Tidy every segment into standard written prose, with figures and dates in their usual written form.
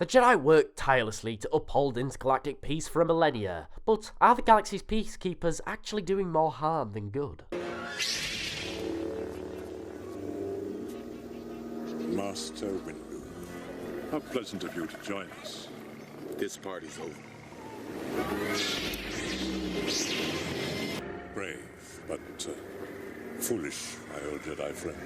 The Jedi worked tirelessly to uphold intergalactic peace for a millennia, but are the galaxy's peacekeepers actually doing more harm than good? Master Windu, how pleasant of you to join us. This party's over. Brave, but foolish, my old Jedi friend.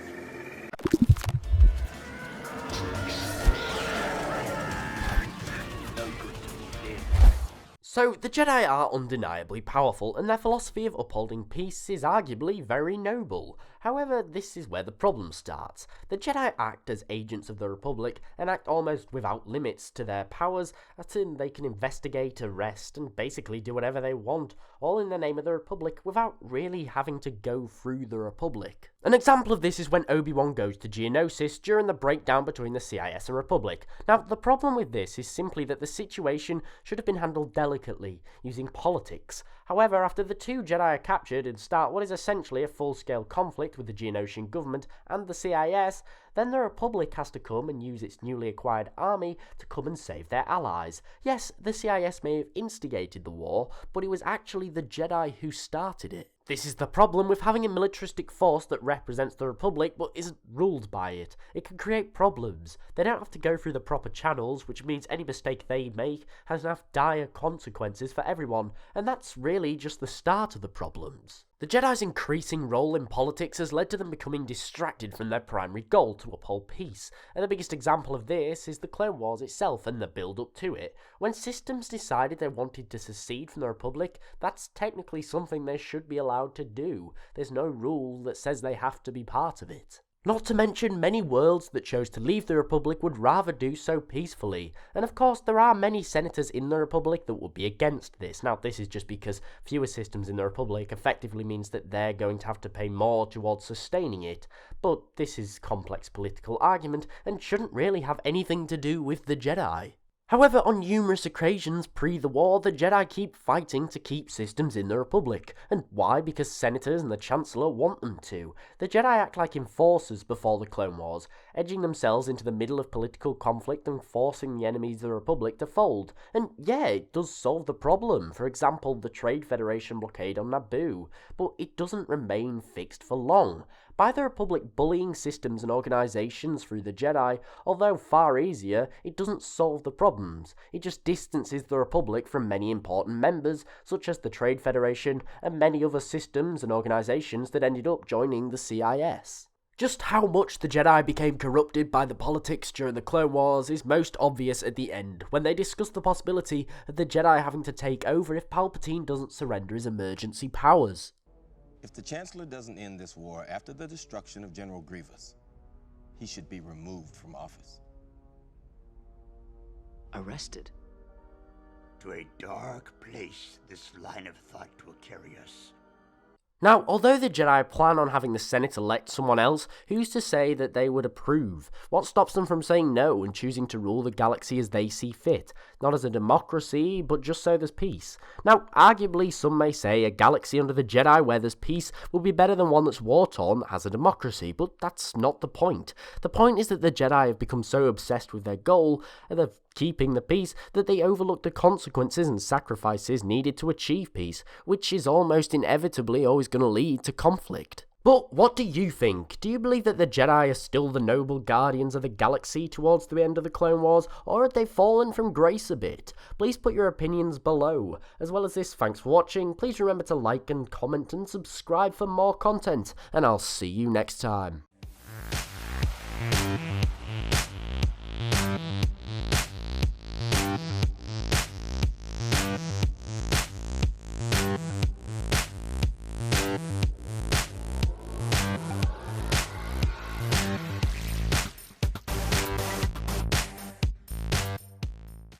So, the Jedi are undeniably powerful, and their philosophy of upholding peace is arguably very noble. However, this is where the problem starts. The Jedi act as agents of the Republic, and act almost without limits to their powers, as in they can investigate, arrest, and basically do whatever they want, all in the name of the Republic, without really having to go through the Republic. An example of this is when Obi-Wan goes to Geonosis during the breakdown between the CIS and Republic. Now, the problem with this is simply that the situation should have been handled delicately, using politics. However, after the two Jedi are captured and start what is essentially a full-scale conflict with the Geonosian government and the CIS, then the Republic has to come and use its newly acquired army to come and save their allies. Yes, the CIS may have instigated the war, but it was actually the Jedi who started it. This is the problem with having a militaristic force that represents the Republic but isn't ruled by it. It can create problems. They don't have to go through the proper channels, which means any mistake they make has enough dire consequences for everyone, and that's really just the start of the problems. The Jedi's increasing role in politics has led to them becoming distracted from their primary goal to uphold peace, and the biggest example of this is the Clone Wars itself and the build-up to it. When systems decided they wanted to secede from the Republic, that's technically something they should be allowed to do. There's no rule that says they have to be part of it. Not to mention, many worlds that chose to leave the Republic would rather do so peacefully, and of course there are many senators in the Republic that would be against this. Now, this is just because fewer systems in the Republic effectively means that they're going to have to pay more towards sustaining it, but this is complex political argument and shouldn't really have anything to do with the Jedi. However, on numerous occasions pre the war, the Jedi keep fighting to keep systems in the Republic. And why? Because senators and the Chancellor want them to. The Jedi act like enforcers before the Clone Wars, edging themselves into the middle of political conflict and forcing the enemies of the Republic to fold. And yeah, it does solve the problem, for example the Trade Federation blockade on Naboo, but it doesn't remain fixed for long. By the Republic bullying systems and organisations through the Jedi, although far easier, it doesn't solve the problems. It just distances the Republic from many important members, such as the Trade Federation and many other systems and organisations that ended up joining the CIS. Just how much the Jedi became corrupted by the politics during the Clone Wars is most obvious at the end, when they discuss the possibility of the Jedi having to take over if Palpatine doesn't surrender his emergency powers. If the Chancellor doesn't end this war after the destruction of General Grievous, he should be removed from office. Arrested? To a dark place this line of thought will carry us. Now, although the Jedi plan on having the Senate elect someone else, who's to say that they would approve? What stops them from saying no and choosing to rule the galaxy as they see fit? Not as a democracy, but just so there's peace. Now, arguably, some may say a galaxy under the Jedi where there's peace will be better than one that's war-torn as a democracy, but that's not the point. The point is that the Jedi have become so obsessed with their goal, and of keeping the peace, that they overlook the consequences and sacrifices needed to achieve peace, which is almost inevitably always going to lead to conflict. But what do you think? Do you believe that the Jedi are still the noble guardians of the galaxy towards the end of the Clone Wars, or have they fallen from grace a bit? Please put your opinions below. As well as this, thanks for watching. Please remember to like and comment and subscribe for more content, and I'll see you next time.